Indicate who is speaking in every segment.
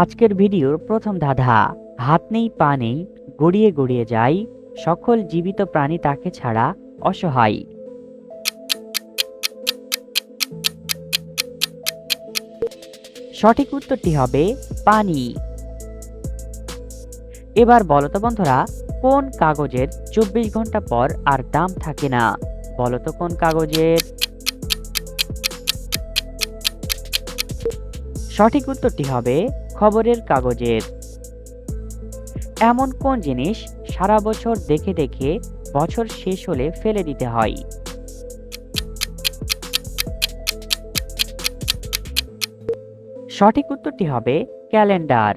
Speaker 1: আজকের ভিডিওর প্রথম ধাঁধা। হাত নেই পা নেই, গড়িয়ে গড়িয়ে যায়, সকল জীবিত প্রাণী তাকে ছাড়া অসহায়। সঠিক উত্তরটি হবে পানি। এবার বলো তো বন্ধুরা, কোন কাগজের 24 ঘন্টা পর আর দাম থাকে না? বলো তো কোন কাগজের? সঠিক উত্তরটি হবে খবরের কাগজের। এমন কোন জিনিস সারা বছর দেখে দেখে বছর শেষ হলে ফেলে দিতে হয়? সঠিক উত্তরটি হবে ক্যালেন্ডার।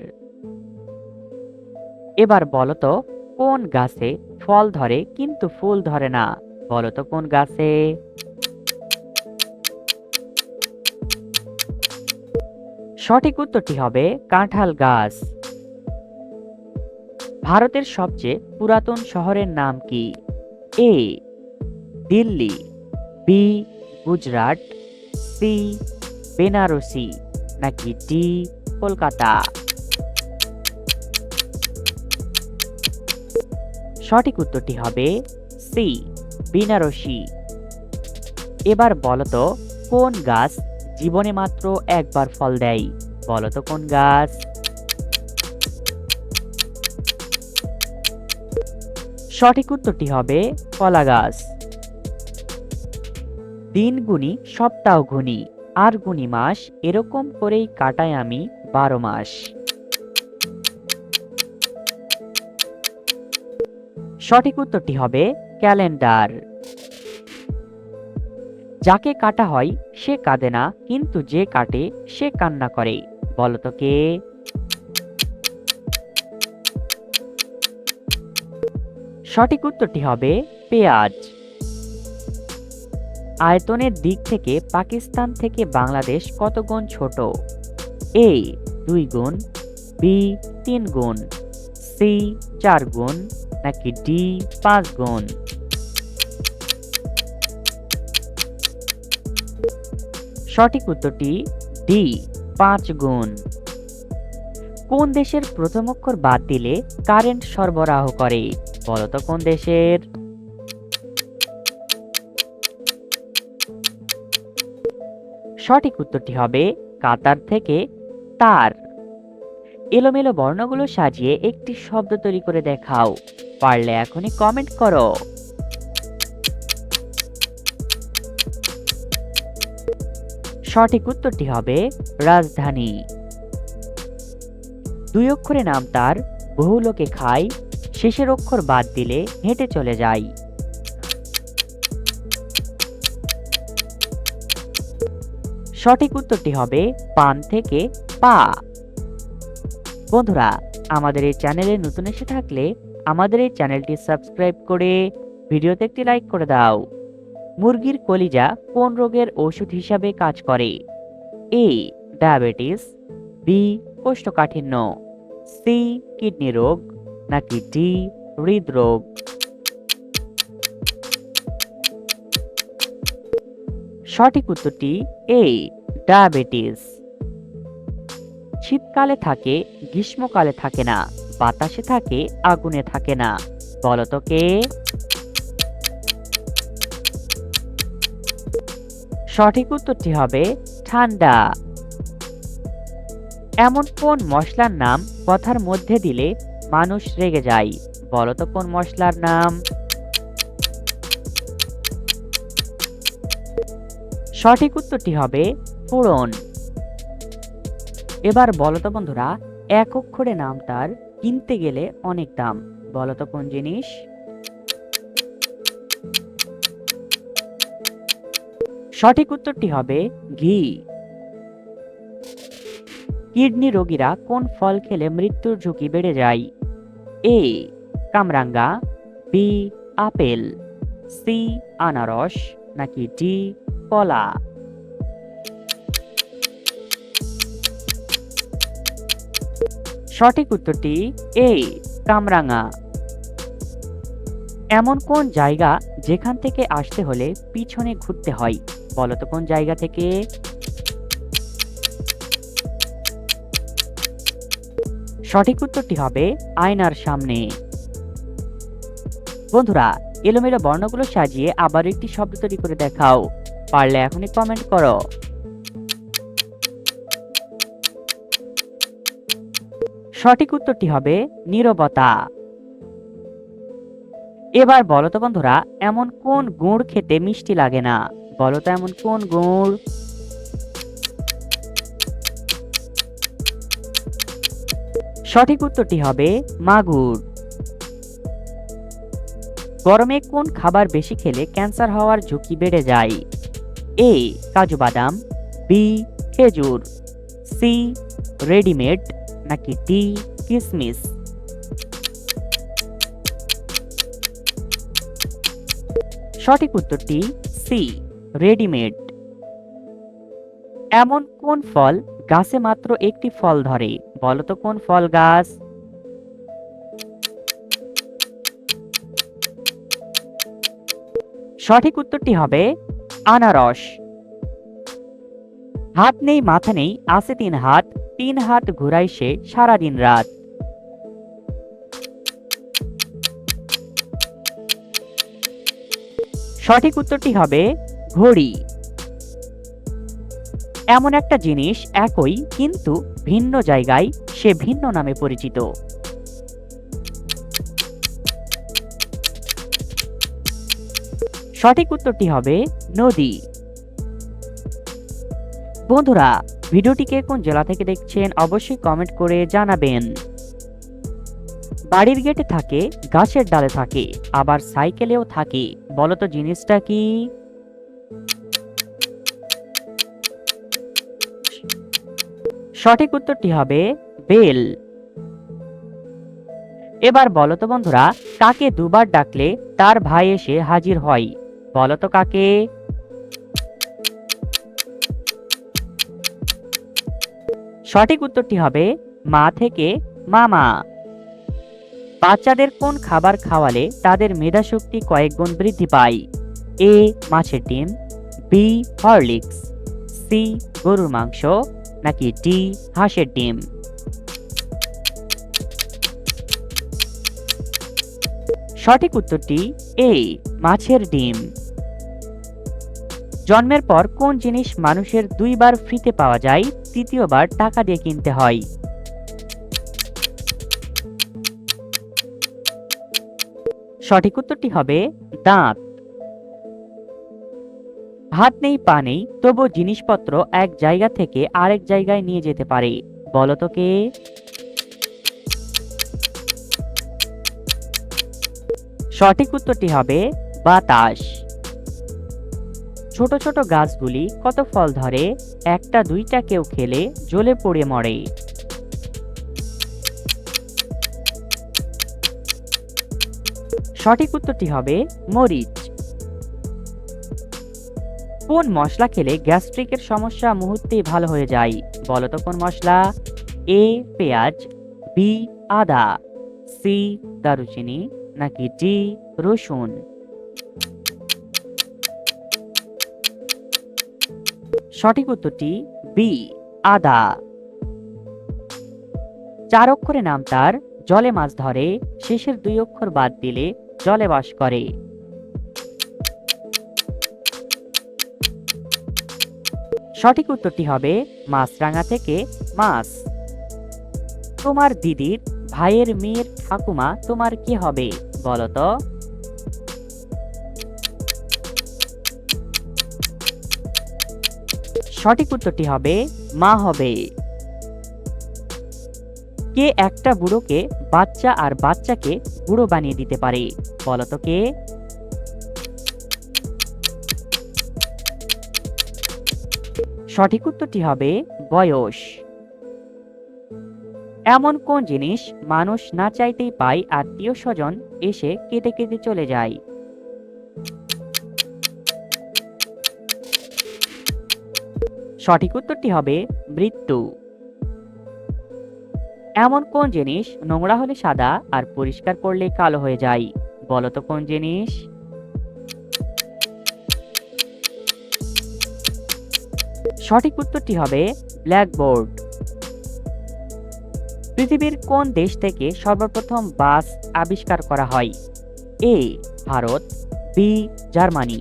Speaker 1: এবার বলো তো, কোন গাছে ফল ধরে কিন্তু ফুল ধরে না? বলো তো কোন গাছে? সঠিক উত্তরটি হবে কাঁঠাল গাছ। ভারতের সবচেয়ে পুরাতন শহরের নাম কি? এ দিল্লি, বি গুজরাট, সি বেনারসি, নাকি ডি কলকাতা? সঠিক উত্তরটি হবে সি বেনারসি। এবার বলো তো, কোন গাছ জীবনে মাত্র একবার ফল দেয়? বলো তো কোন গাছ? সঠিক উত্তরটি হবে কলা গাছ। দিন গুনি সপ্তাহ গুনি আর গুনি মাস, এরকম করেই কাটাই আমি 12 মাস। সঠিক উত্তরটি হবে ক্যালেন্ডার। যাকে কাটা হয় সে কাঁদে না, কিন্তু যে কাটে সে কান্না করে। বলো তো কে? সঠিক উত্তরটি হবে পেঁয়াজ। আয়তনের দিক থেকে পাকিস্তান থেকে বাংলাদেশ কত গুণ ছোট? এ 2 গুণ, বি 3 গুণ, সি 4 গুণ, নাকি ডি 5 গুণ? সঠিক উত্তরটি ডি 5 গুণ। কোন দেশের প্রথম অক্ষর বাদ দিলে কারেন্ট সরবরাহ করে? বলো তো কোন দেশের? সঠিক উত্তরটি হবে কাতার থেকে তার। এলোমেলো বর্ণগুলো সাজিয়ে একটি শব্দ তৈরি করে দেখাও। পারলে এখনই কমেন্ট করো। সঠিক উত্তরটি হবে রাজধানী। 2 অক্ষরে নাম তার, বহু লোকে খায়, শেষের অক্ষর বাদ দিলে হেঁটে চলে যায়। সঠিক উত্তরটি হবে পান থেকে পা। বন্ধুরা, আমাদের এই চ্যানেলে নতুন এসে থাকলে আমাদের এই চ্যানেলটি সাবস্ক্রাইব করে ভিডিওতে একটি লাইক করে দাও। মুরগির কলিজা কোন রোগের ওষুধ হিসাবে কাজ করে? এ ডায়াবেটিস, বি কোষ্ঠকাঠিন্য, সি কিডনি রোগ, নাকি ডি হৃদরোগ? সঠিক উত্তরটি এ ডায়াবেটিস। শীতকালে থাকে, গ্রীষ্মকালে থাকে না, বাতাসে থাকে, আগুনে থাকে না। বলো তো কে? সঠিক উত্তরটি হবে ঠান্ডা। এমন কোন মশলার নাম কথার মধ্যে দিলে মানুষ রেগে যায়? বলো তো কোন মশলার নাম? সঠিক উত্তরটি হবে ফোড়ন। এবার বলো তো বন্ধুরা, 1 অক্ষরে নাম তার, কিনতে গেলে অনেক দাম। বলো তো কোন জিনিস? সঠিক উত্তরটি হবে ঘি। কিডনি রোগীরা কোন ফল খেলে মৃত্যুর ঝুঁকি বেড়ে যায়? এ কামরাঙ্গা, বি আপেল, সি আনারস, নাকি ডি কলা? সঠিক উত্তরটি এ কামরাঙা। এমন কোন জায়গা যেখান থেকে আসতে হলে পিছনে ঘুরতে হয়? বলো তো কোন জায়গা থেকে? সঠিক উত্তরটি হবে আয়নার সামনে। বন্ধুরা, এলোমেলো বর্ণগুলো সাজিয়ে আবার একটি শব্দ তৈরি করে দেখাও। পারলে এখনই কমেন্ট করো। সঠিক উত্তরটি হবে নীরবতা। এবার বলো তো বন্ধুরা, এমন কোন গুড় খেতে মিষ্টি লাগে না? বলো তো এমন কোন গুড়? সঠিক উত্তরটি হবে মাগুর। গরমে কোন খাবার বেশি খেলে ক্যান্সার হওয়ার ঝুঁকি বেড়ে যায়? এ কাজু বাদাম, বি খেজুর, সি রেডিমেড, নাকি ডি কিসমিস? সঠিক উত্তরটি সি রেডিমেড। এমন কোন ফল গাছে মাত্র একটি ফল ধরে? বলো তো কোন ফল গাছ? সঠিক উত্তরটি হবে আনারস। হাত নেই মাথা নেই আছে 3 হাত, 3 হাত ঘুরাই সে সারাদিন রাত। সঠিক উত্তরটি হবে ঘড়ি। এমন একটা জিনিস একই কিন্তু ভিন্ন জায়গায় সে ভিন্ন নামে পরিচিত। সঠিক উত্তরটি হবে নদী। বন্ধুরা, ভিডিওটিকে কোন জেলা থেকে দেখছেন অবশ্যই কমেন্ট করে জানাবেন। বাড়ির গেটে থাকে, গাছের ডালে থাকে, আবার সাইকেলেও থাকে, বলো তো জিনিসটা কি? সঠিক উত্তরটি হবে বেল। এবার বলো তো বন্ধুরা, কাকে দুবার ডাকলে তার ভাই এসে হাজির হয়? বলো তো কাকে? সঠিক উত্তরটি হবে মা থেকে মামা। বাচ্চাদের কোন খাবার খাওয়ালে তাদের মেধাশক্তি কয়েক গুণ বৃদ্ধি পায়? এ মাছের ডিম, বি হরলিক্স, সি গরুর মাংস, নাকি ডি হাঁসের ডিম? সঠিক উত্তরটি এ মাছের ডিম। জন্মের পর কোন জিনিস মানুষের 2বার ফ্রিতে পাওয়া যায়, 3য়বার টাকা দিয়ে কিনতে হয়? সঠিক উত্তরটি হবে দাঁত। হাত নেই পা নেই তবু জিনিসপত্র এক জায়গা থেকে আরেক জায়গায় নিয়ে যেতে পারে, বলো তো কে? সঠিক উত্তরটি হবে বাতাস। ছোট ছোট গাছগুলি কত ফল ধরে? 1টা 2টা কেউ খেলে জ্বলে পড়ে মরে। সঠিক উত্তরটি হবে মরিচ। কোন মশলা খেলে গ্যাস্ট্রিকের সমস্যা মুহূর্তেই ভালো হয়ে যায়? বলো তো কোন মশলা? এ পেঁয়াজ, বি আদা, সি দারুচিনি, নাকি ডি রসুন? সঠিক উত্তরটি বি আদা। 4 অক্ষরে নাম তার, জলে মাছ ধরে, শেষের 2 অক্ষর বাদ দিলে জলে বাস করে। সঠিক উত্তরটি হবে মাছরাঙা থেকে মাছ। তোমার দিদির ভাইয়ের মেয়ের ঠাকুমা তোমার কি হবে? বলো তো? সঠিক উত্তরটি হবে মা হবে। কে একটা বুড়োকে বাচ্চা আর বাচ্চাকে বুড়ো বানিয়ে দিতে পারে? বলো তো কে? সঠিক উত্তরটি হবে বয়স। এমন কোন জিনিস মানুষ না চাইতেই পায় আত্মীয় স্বজন এসে কেটে কেটে চলে যায়? সঠিক উত্তরটি হবে মৃত্যু। এমন কোন জিনিস নোংরা হলে সাদা আর পরিষ্কার করলে কালো হয়ে যায়? বলো তো কোন জিনিস? সঠিক উত্তরটি হবে ব্ল্যাকবোর্ড। পৃথিবীর কোন দেশ থেকে সর্বপ্রথম বাস আবিষ্কার করা হয়? A Bharat, B Germany,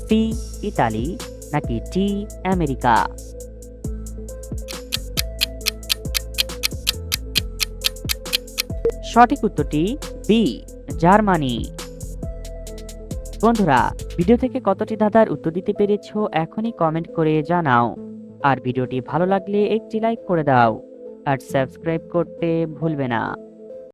Speaker 1: C Italy, নাকি ডি আমেরিকা? সঠিক উত্তরটি বি জার্মানি। বন্ধুরা, ভিডিও থেকে কতটি ধাঁধার উত্তর দিতে পেরেছো এখনই কমেন্ট করে জানাও। আর ভিডিওটি ভালো লাগলে একটি লাইক করে দাও আর সাবস্ক্রাইব করতে ভুলবে না।